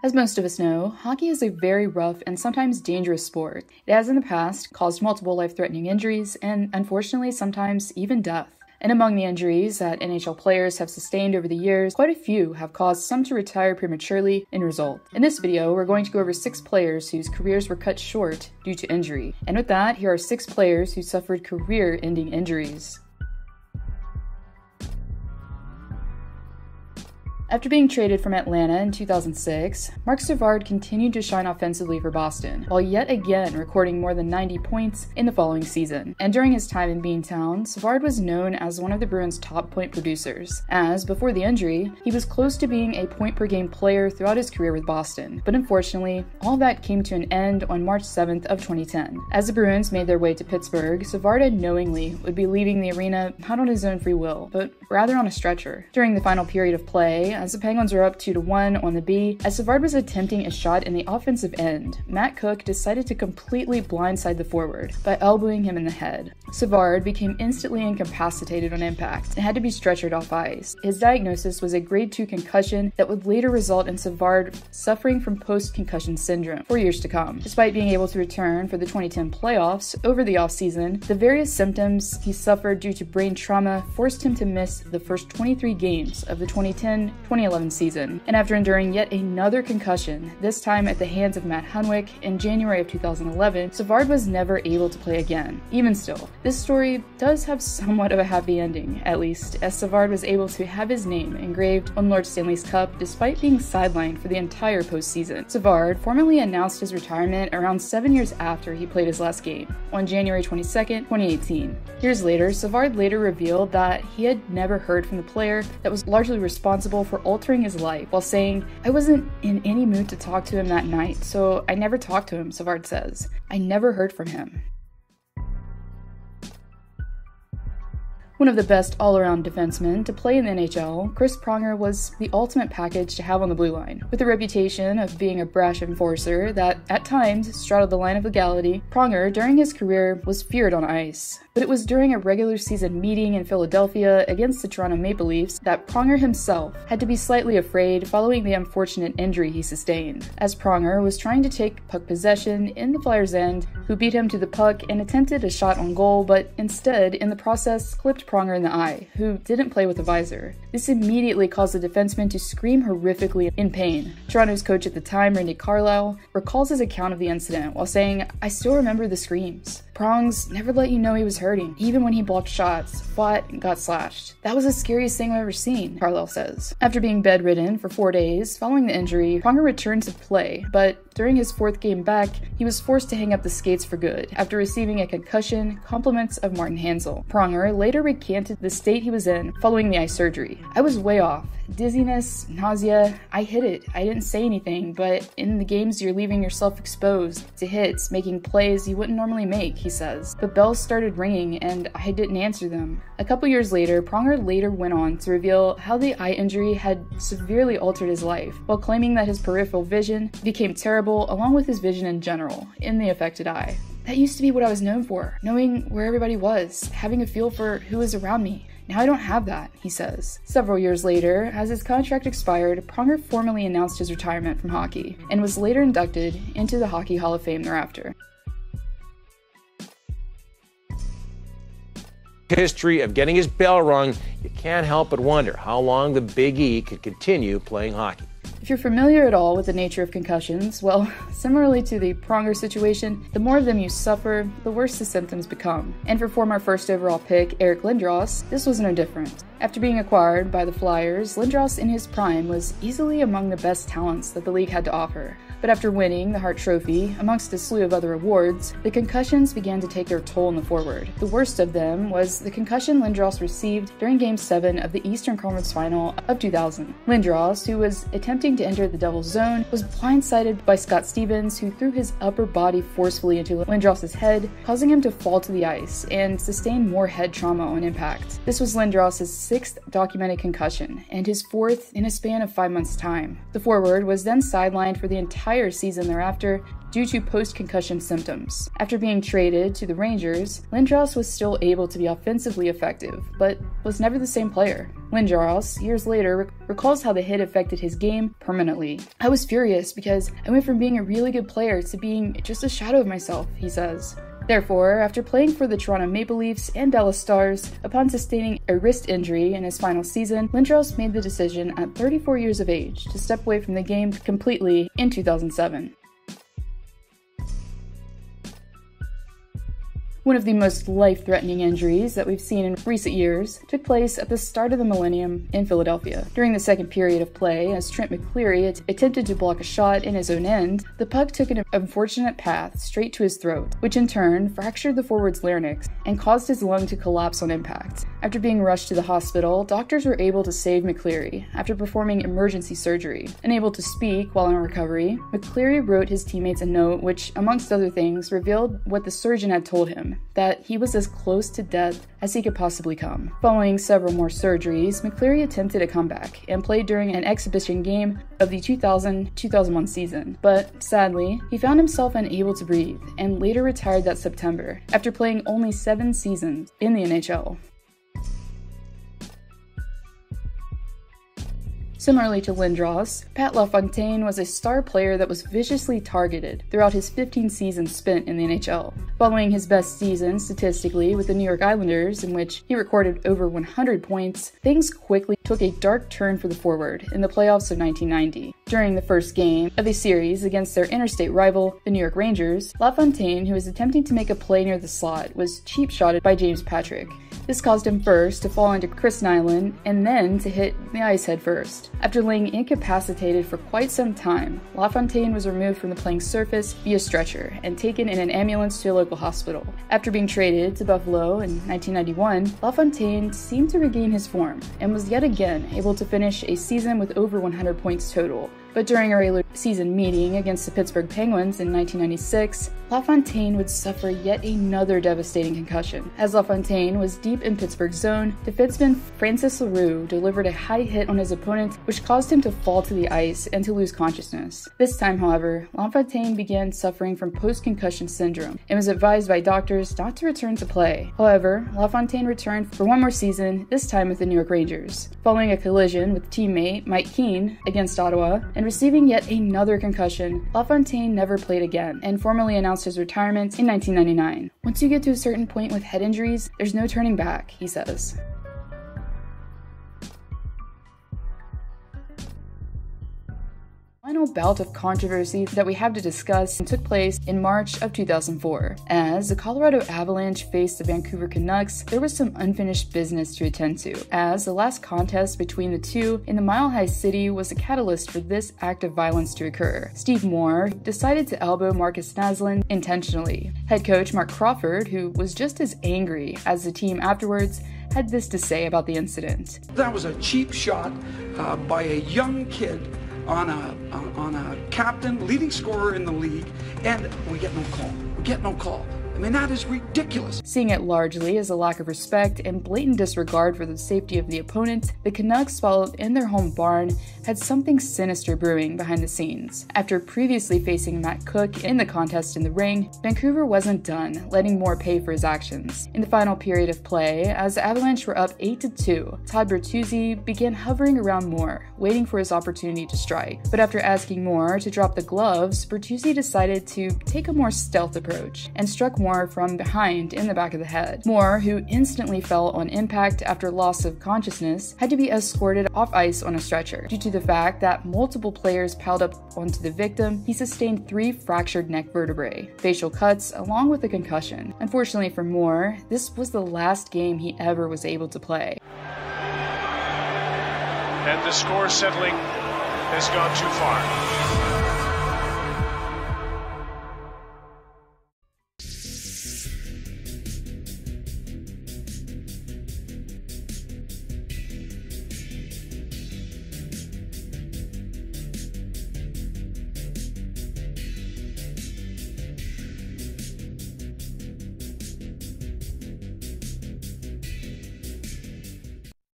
As most of us know, hockey is a very rough and sometimes dangerous sport. It has in the past caused multiple life-threatening injuries and, unfortunately, sometimes even death. And among the injuries that NHL players have sustained over the years, quite a few have caused some to retire prematurely in result. In this video, we're going to go over 6 players whose careers were cut short due to injury. And with that, here are 6 players who suffered career-ending injuries. After being traded from Atlanta in 2006, Marc Savard continued to shine offensively for Boston, while yet again recording more than 90 points in the following season. And during his time in Beantown, Savard was known as one of the Bruins' top point producers, as, before the injury, he was close to being a point-per-game player throughout his career with Boston. But unfortunately, all that came to an end on March 7th of 2010. As the Bruins made their way to Pittsburgh, Savard unknowingly would be leaving the arena not on his own free will, but rather on a stretcher. During the final period of play, as the Penguins were up 2-1 on the B, as Savard was attempting a shot in the offensive end, Matt Cook decided to completely blindside the forward by elbowing him in the head. Savard became instantly incapacitated on impact and had to be stretchered off ice. His diagnosis was a grade 2 concussion that would later result in Savard suffering from post-concussion syndrome for years to come. Despite being able to return for the 2010 playoffs over the offseason, the various symptoms he suffered due to brain trauma forced him to miss the first 23 games of the 2010-2011 season. And after enduring yet another concussion, this time at the hands of Matt Hunwick in January of 2011, Savard was never able to play again. Even still, this story does have somewhat of a happy ending, at least, as Savard was able to have his name engraved on Lord Stanley's Cup despite being sidelined for the entire postseason. Savard formally announced his retirement around 7 years after he played his last game, on January 22nd, 2018. Years later, Savard later revealed that he had never heard from the player that was largely responsible for altering his life, while saying, "I wasn't in any mood to talk to him that night, so I never talked to him," Savard says. "I never heard from him." One of the best all-around defensemen to play in the NHL, Chris Pronger was the ultimate package to have on the blue line. With a reputation of being a brash enforcer that, at times, straddled the line of legality, Pronger, during his career, was feared on ice. But it was during a regular season meeting in Philadelphia against the Toronto Maple Leafs that Pronger himself had to be slightly afraid following the unfortunate injury he sustained, as Pronger was trying to take puck possession in the Flyers' end, who beat him to the puck and attempted a shot on goal, but instead, in the process, clipped Pronger in the eye, who didn't play with a visor. This immediately caused the defenseman to scream horrifically in pain. Toronto's coach at the time, Randy Carlyle, recalls his account of the incident while saying, "I still remember the screams. Prongs never let you know he was hurting, even when he blocked shots, fought, and got slashed. That was the scariest thing I've ever seen," Carlyle says. After being bedridden for 4 days following the injury, Pronger returned to play, but during his 4th game back, he was forced to hang up the skates for good after receiving a concussion, compliments of Martin Hansel. Pronger later recanted the state he was in following the eye surgery. "I was way off. Dizziness, nausea, I hit it. I didn't say anything, but in the games you're leaving yourself exposed to hits, making plays you wouldn't normally make," he says. "The bells started ringing and I didn't answer them." A couple years later, Pronger later went on to reveal how the eye injury had severely altered his life, while claiming that his peripheral vision became terrible along with his vision in general, in the affected eye. "That used to be what I was known for, knowing where everybody was, having a feel for who was around me. Now I don't have that," he says. Several years later, as his contract expired, Pronger formally announced his retirement from hockey, and was later inducted into the Hockey Hall of Fame thereafter. History of getting his bell rung, you can't help but wonder how long the Big E could continue playing hockey. If you're familiar at all with the nature of concussions, well, similarly to the Pronger situation, the more of them you suffer, the worse the symptoms become. And for former first overall pick Eric Lindros, this was no different. After being acquired by the Flyers, Lindros in his prime was easily among the best talents that the league had to offer. But after winning the Hart Trophy, amongst a slew of other awards, the concussions began to take their toll in the forward. The worst of them was the concussion Lindros received during Game 7 of the Eastern Conference Final of 2000. Lindros, who was attempting to enter the Devil's Zone, was blindsided by Scott Stevens, who threw his upper body forcefully into Lindros' head, causing him to fall to the ice and sustain more head trauma on impact. This was Lindros' 6th documented concussion, and his 4th in a span of 5 months' time. The forward was then sidelined for the entire season thereafter, due to post-concussion symptoms. After being traded to the Rangers, Lindros was still able to be offensively effective, but was never the same player. Lindros, years later, recalls how the hit affected his game permanently. "I was furious because I went from being a really good player to being just a shadow of myself," he says. Therefore, after playing for the Toronto Maple Leafs and Dallas Stars, upon sustaining a wrist injury in his final season, Lindros made the decision at 34 years of age to step away from the game completely in 2007. One of the most life-threatening injuries that we've seen in recent years took place at the start of the millennium in Philadelphia. During the second period of play, as Trent McCleary attempted to block a shot in his own end, the puck took an unfortunate path straight to his throat, which in turn fractured the forward's larynx and caused his lung to collapse on impact. After being rushed to the hospital, doctors were able to save McCleary after performing emergency surgery. Unable to speak while in recovery, McCleary wrote his teammates a note which, amongst other things, revealed what the surgeon had told him, that he was as close to death as he could possibly come. Following several more surgeries, McCleary attempted a comeback and played during an exhibition game of the 2000-2001 season, but sadly, he found himself unable to breathe and later retired that September after playing only 7 seasons in the NHL. Similarly to Lindros, Pat LaFontaine was a star player that was viciously targeted throughout his 15 seasons spent in the NHL. Following his best season statistically with the New York Islanders, in which he recorded over 100 points, things quickly took a dark turn for the forward in the playoffs of 1990. During the first game of a series against their interstate rival, the New York Rangers, LaFontaine, who was attempting to make a play near the slot, was cheap-shotted by James Patrick. This caused him first to fall into Chris Nyland and then to hit the ice head first. After laying incapacitated for quite some time, LaFontaine was removed from the playing surface via stretcher and taken in an ambulance to a local hospital. After being traded to Buffalo in 1991, LaFontaine seemed to regain his form and was yet again able to finish a season with over 100 points total. But during a regular season meeting against the Pittsburgh Penguins in 1996, LaFontaine would suffer yet another devastating concussion. As LaFontaine was deep in Pittsburgh's zone, defenseman Francis Leroux delivered a high hit on his opponent, which caused him to fall to the ice and to lose consciousness. This time, however, LaFontaine began suffering from post-concussion syndrome and was advised by doctors not to return to play. However, LaFontaine returned for one more season, this time with the New York Rangers. Following a collision with teammate Mike Keane against Ottawa, and receiving yet another concussion, LaFontaine never played again and formally announced his retirement in 1999. "Once you get to a certain point with head injuries, there's no turning back," he says. Final bout of controversy that we have to discuss took place in March of 2004. As the Colorado Avalanche faced the Vancouver Canucks, there was some unfinished business to attend to, as the last contest between the two in the Mile High City was a catalyst for this act of violence to occur. Steve Moore decided to elbow Marcus Naslund intentionally. Head coach Mark Crawford, who was just as angry as the team afterwards, had this to say about the incident. "That was a cheap shot by a young kid on a captain, leading scorer in the league, and we get no call. We get no call. I mean, that is ridiculous." Seeing it largely as a lack of respect and blatant disregard for the safety of the opponent, the Canucks, while in their home barn, had something sinister brewing behind the scenes. After previously facing Matt Cook in the contest in the ring, Vancouver wasn't done letting Moore pay for his actions. In the final period of play, as the Avalanche were up 8-2, Todd Bertuzzi began hovering around Moore, waiting for his opportunity to strike. But after asking Moore to drop the gloves, Bertuzzi decided to take a more stealth approach and struck Moore from behind in the back of the head. Moore, who instantly fell on impact after loss of consciousness, had to be escorted off ice on a stretcher. Due to the fact that multiple players piled up onto the victim, he sustained 3 fractured neck vertebrae, facial cuts, along with a concussion. Unfortunately for Moore, this was the last game he ever was able to play. And the score settling has gone too far.